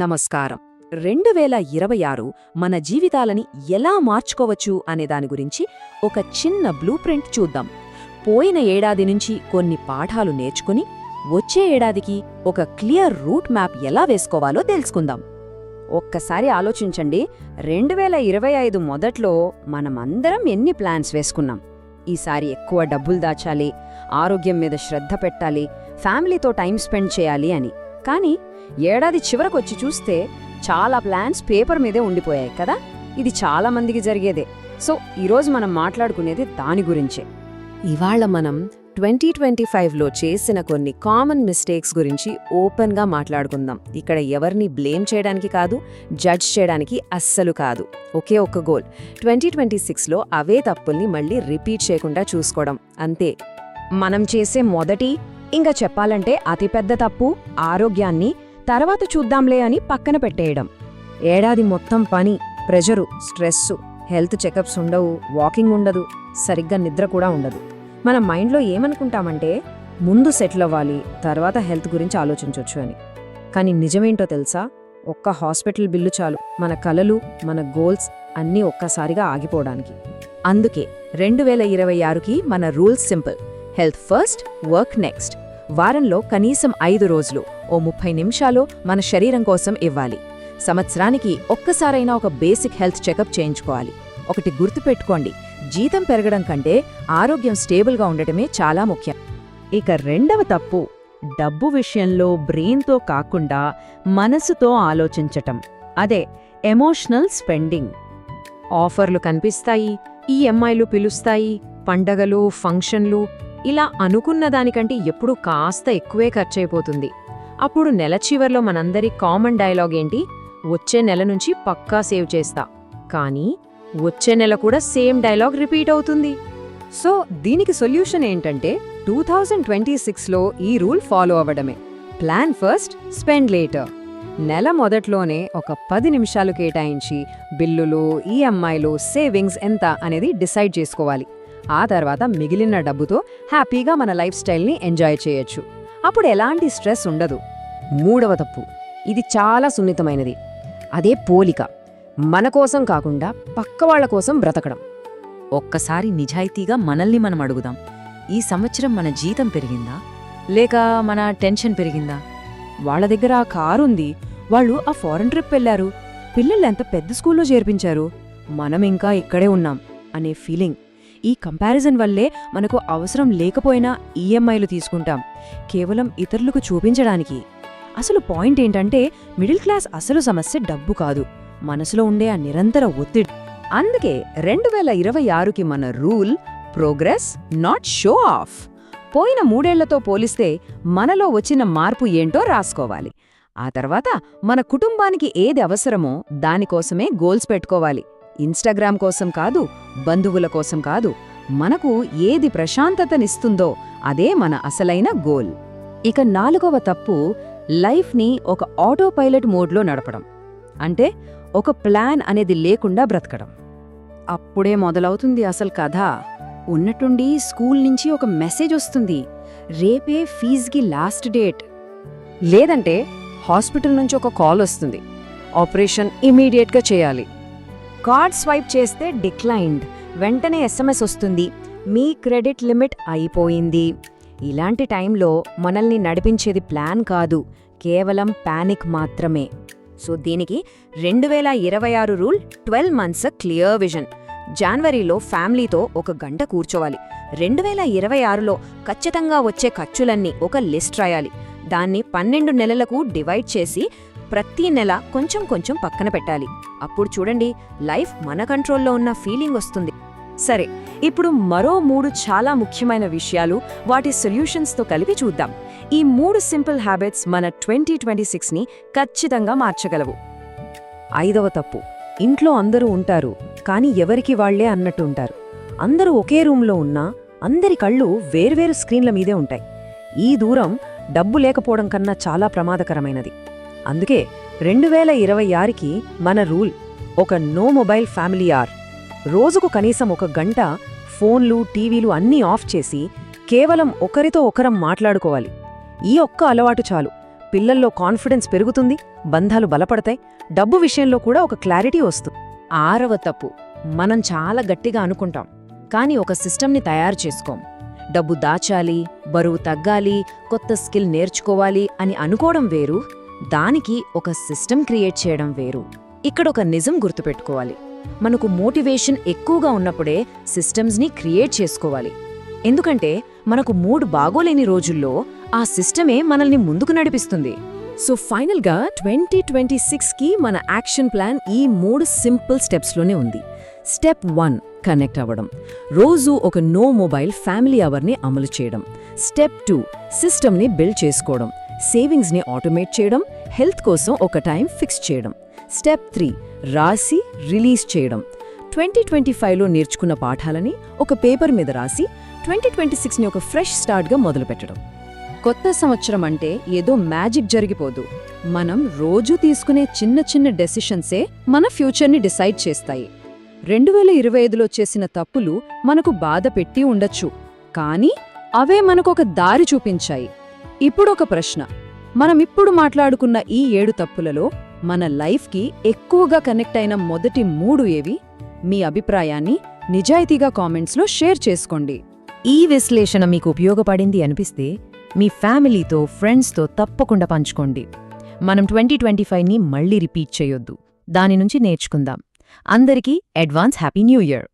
నమస్కారం. 2026 మన జీవితాలని ఎలా మార్చుకోవచ్చు అనే దాని గురించి ఒక చిన్న బ్లూ ప్రింట్ చూద్దాం. పోయిన ఏడాది నుంచి కొన్ని పాఠాలు నేర్చుకుని వచ్చే ఏడాదికి ఒక క్లియర్ రూట్ మ్యాప్ ఎలా వేసుకోవాలో తెలుసుకుందాం. ఒక్కసారి ఆలోచించండి, 2025 మొదట్లో మనమందరం ఎన్ని ప్లాన్స్ వేసుకున్నాం. ఈసారి ఎక్కువ డబ్బులు దాచాలి, ఆరోగ్యం మీద శ్రద్ధ పెట్టాలి, ఫ్యామిలీతో టైం స్పెండ్ చేయాలి అని. కానీ ఏడాది చివరకొచ్చి చూస్తే చాలా ప్లాన్స్ పేపర్ మీదే ఉండిపోయాయి కదా. ఇది చాలా మందికి జరిగేదే. సో ఈరోజు మనం మాట్లాడుకునేది దాని గురించే. ఇవాళ మనం 2025లో చేసిన కొన్ని కామన్ మిస్టేక్స్ గురించి ఓపెన్గా మాట్లాడుకుందాం. ఇక్కడ ఎవరిని బ్లేమ్ చేయడానికి కాదు, జడ్జ్ చేయడానికి అస్సలు కాదు. ఒకే ఒక్క గోల్, 2026లో అవే తప్పుల్ని మళ్ళీ రిపీట్ చేయకుండా చూసుకోవడం, అంతే. మనం చేసే మొదటి, ఇంకా చెప్పాలంటే అతిపెద్ద తప్పు, ఆరోగ్యాన్ని తర్వాత చూద్దాంలే అని పక్కన పెట్టేయడం. ఏడాది మొత్తం పని, ప్రెషరు, స్ట్రెస్సు, హెల్త్ చెకప్స్ ఉండవు, వాకింగ్ ఉండదు, సరిగ్గా నిద్ర కూడా ఉండదు. మన మైండ్లో ఏమనుకుంటామంటే ముందు సెటిల్ అవ్వాలి, తర్వాత హెల్త్ గురించి ఆలోచించవచ్చు అని. కానీ నిజమేంటో తెలుసా? ఒక్క హాస్పిటల్ బిల్లు చాలు మన కలలు, మన గోల్స్ అన్నీ ఒక్కసారిగా ఆగిపోవడానికి. అందుకే 2026కి మన rules simple: health first, work next. వారంలో కనీసం 5 రోజులు ఓ 30 నిమిషాలు మన శరీరం కోసం ఇవ్వాలి. సంవత్సరానికి ఒక్కసారైనా ఒక బేసిక్ హెల్త్ చెకప్ చేయించుకోవాలి. ఒకటి గుర్తుపెట్టుకోండి, జీతం పెరగడం కంటే ఆరోగ్యం స్టేబుల్గా ఉండటమే చాలా ముఖ్యం. ఇక రెండవ తప్పు, డబ్బు విషయంలో బ్రెయిన్తో కాకుండా మనసుతో ఆలోచించటం. అదే ఎమోషనల్ స్పెండింగ్. ఆఫర్లు కనిపిస్తాయి, ఈఎంఐలు పిలుస్తాయి, పండగలు, ఫంక్షన్లు, ఇలా అనుకున్న దానికంటే ఎప్పుడూ కాస్త ఎక్కువే ఖర్చయిపోతుంది. అప్పుడు నెల చివర్లో మనందరి కామన్ డైలాగ్ ఏంటి? వచ్చే నెల నుంచి పక్కా సేవ్ చేస్తా. కానీ వచ్చే నెల కూడా సేమ్ డైలాగ్ రిపీట్ అవుతుంది. సో దీనికి సొల్యూషన్ ఏంటంటే 2026లో ఈ రూల్ ఫాలో అవ్వడమే. Plan first, spend later. నెల మొదట్లోనే ఒక 10 నిమిషాలు కేటాయించి బిల్లులు, ఈఎంఐలు, సేవింగ్స్ ఎంత అనేది డిసైడ్ చేసుకోవాలి. ఆ తర్వాత మిగిలిన డబ్బుతో హ్యాపీగా మన లైఫ్ స్టైల్ని ఎంజాయ్ చేయొచ్చు. అప్పుడు ఎలాంటి స్ట్రెస్ ఉండదు. మూడవ తప్పు, ఇది చాలా సున్నితమైనది. అదే పోలిక. మన కోసం కాకుండా పక్కవాళ్ల కోసం బ్రతకడం. ఒక్కసారి నిజాయితీగా మనల్ని మనం అడుగుదాం, ఈ సంవత్సరం మన జీతం పెరిగిందా లేక మన టెన్షన్ పెరిగిందా? వాళ్ళ దగ్గర ఆ కారుంది, వాళ్ళు ఆ ఫారెన్ ట్రిప్ వెళ్లారు, పిల్లలు ఎంత పెద్ద స్కూల్లో చేర్పించారు, మనం ఇంకా ఇక్కడే ఉన్నాం అనే ఫీలింగ్. ఈ కంపారిజన్ వల్లే మనకు అవసరం లేకపోయినా ఈఎంఐలు తీసుకుంటాం, కేవలం ఇతరులకు చూపించడానికి. అసలు పాయింట్ ఏంటంటే మిడిల్ క్లాస్ అసలు సమస్య డబ్బు కాదు, మనసులో ఉండే ఆ నిరంతర ఒత్తిడి. అందుకే 2026కి మన rule progress, not show off. పోయిన 3 ఏళ్లతో పోలిస్తే మనలో వచ్చిన మార్పు ఏంటో రాసుకోవాలి. ఆ తర్వాత మన కుటుంబానికి ఏది అవసరమో దానికోసమే గోల్స్ పెట్టుకోవాలి. ఇన్స్టాగ్రామ్ కోసం కాదు, బంధువుల కోసం కాదు, మనకు ఏది ప్రశాంతతనిస్తుందో అదే మన అసలైన గోల్. ఇక 4వ తప్పు, లైఫ్ని ఒక ఆటో పైలట్ మోడ్లో నడపడం. అంటే ఒక ప్లాన్ అనేది లేకుండా బ్రతకడం. అప్పుడే మొదలవుతుంది అసలు కథ. ఉన్నట్టుండి స్కూల్ నుంచి ఒక మెసేజ్ వస్తుంది, రేపే ఫీజుకి లాస్ట్ డేట్. లేదంటే హాస్పిటల్ నుంచి ఒక కాల్ వస్తుంది, ఆపరేషన్ ఇమీడియట్గా చేయాలి. కార్డ్ స్వైప్ చేస్తే డిక్లైన్డ్, వెంటనే ఎస్ఎంఎస్ వస్తుంది, మీ క్రెడిట్ లిమిట్ అయిపోయింది. ఇలాంటి టైంలో మనల్ని నడిపించేది ప్లాన్ కాదు, కేవలం పానిక్ మాత్రమే. సో దీనికి 2026 రూల్ 12 మంత్స్ క్లియర్ విజన్. జనవరిలో ఫ్యామిలీతో 1 గంట కూర్చోవాలి. 2026లో ఖచ్చితంగా వచ్చే ఖర్చులన్నీ ఒక లిస్ట్ రాయాలి. దాన్ని 12 నెలలకు డివైడ్ చేసి ప్రతి నెల కొంచెం కొంచెం పక్కన పెట్టాలి. అప్పుడు చూడండి, లైఫ్ మన కంట్రోల్లో ఉన్న ఫీలింగ్ వస్తుంది. సరే, ఇప్పుడు మరో 3 చాలా ముఖ్యమైన విషయాలు, వాటి సొల్యూషన్స్తో కలిపి చూద్దాం. ఈ 3 సింపుల్ హ్యాబిట్స్ మన 2026ని ఖచ్చితంగా మార్చగలవు. 5వ తప్పు, ఇంట్లో అందరూ ఉంటారు కానీ ఎవరికి వాళ్లే అన్నట్టు ఉంటారు. అందరూ ఒకే రూమ్లో ఉన్నా అందరి కళ్ళు వేర్వేరు స్క్రీన్ల మీదే ఉంటాయి. ఈ దూరం డబ్బు లేకపోవడం కన్నా చాలా ప్రమాదకరమైనది. అందుకే 2026కి మన రూల్ ఒక నో మొబైల్ ఫ్యామిలీ ఆర్. రోజుకు కనీసం 1 గంట ఫోన్లు, టీవీలు అన్నీ ఆఫ్ చేసి కేవలం ఒకరితో ఒకరం మాట్లాడుకోవాలి. ఈ ఒక్క అలవాటు చాలు పిల్లల్లో కాన్ఫిడెన్స్ పెరుగుతుంది, బంధాలు బలపడతాయి, డబ్బు విషయంలో కూడా ఒక క్లారిటీ వస్తుంది. 6వ తప్పు, మనం చాలా గట్టిగా అనుకుంటాం, కానీ ఒక సిస్టమ్ని తయారు చేసుకోం. డబ్బు దాచాలి, బరువు తగ్గాలి, కొత్త స్కిల్ నేర్చుకోవాలి అని అనుకోవడం వేరు, దానికి ఒక సిస్టమ్ క్రియేట్ చేయడం వేరు. ఇక్కడొక నిజం గుర్తుపెట్టుకోవాలి, మనకు మోటివేషన్ ఎక్కువగా ఉన్నప్పుడే సిస్టమ్స్ని క్రియేట్ చేసుకోవాలి. ఎందుకంటే మనకు మూడ్ బాగోలేని రోజుల్లో ఆ సిస్టమే మనల్ని ముందుకు నడిపిస్తుంది. సో ఫైనల్గా 2026కి మన యాక్షన్ ప్లాన్ ఈ 3 సింపుల్ స్టెప్స్లోనే ఉంది. స్టెప్ 1, కనెక్ట్ అవ్వడం. రోజు ఒక నో మొబైల్ ఫ్యామిలీ అవర్ని అమలు చేయడం. స్టెప్ 2, సిస్టమ్ని బిల్డ్ చేసుకోవడం. సేవింగ్స్ని ఆటోమేట్ చేయడం, హెల్త్ కోసం ఒక టైం ఫిక్స్ చేయడం. స్టెప్ 3, రాసి రిలీజ్ చేయడం. 2025లో నేర్చుకున్న పాఠాలని ఒక పేపర్ మీద రాసి 2026ని ఒక ఫ్రెష్ స్టార్ట్గా మొదలుపెట్టడం. కొత్త సంవత్సరం అంటే ఏదో మ్యాజిక్ జరిగిపోదు. మనం రోజూ తీసుకునే చిన్న చిన్న డెసిషన్సే మన ఫ్యూచర్ని డిసైడ్ చేస్తాయి. 2025లో చేసిన తప్పులు మనకు బాధ పెట్టి ఉండొచ్చు, కానీ అవే మనకొక దారి చూపించాయి. ఇప్పుడొక ప్రశ్న, మనమిప్పుడు మాట్లాడుకున్న ఈ 7 తప్పులలో మన లైఫ్కి ఎక్కువగా కనెక్ట్ అయిన మొదటి 3 ఏవి? మీ అభిప్రాయాన్ని నిజాయితీగా కామెంట్స్లో షేర్ చేసుకోండి. ఈ విశ్లేషణ మీకు ఉపయోగపడింది అనిపిస్తే మీ ఫ్యామిలీతో, ఫ్రెండ్స్తో తప్పకుండా పంచుకోండి. మనం 2025ని మళ్ళీ రిపీట్ చేయొద్దు, దాని నుంచి నేర్చుకుందాం. అందరికీ అడ్వాన్స్ హ్యాపీ న్యూ ఇయర్.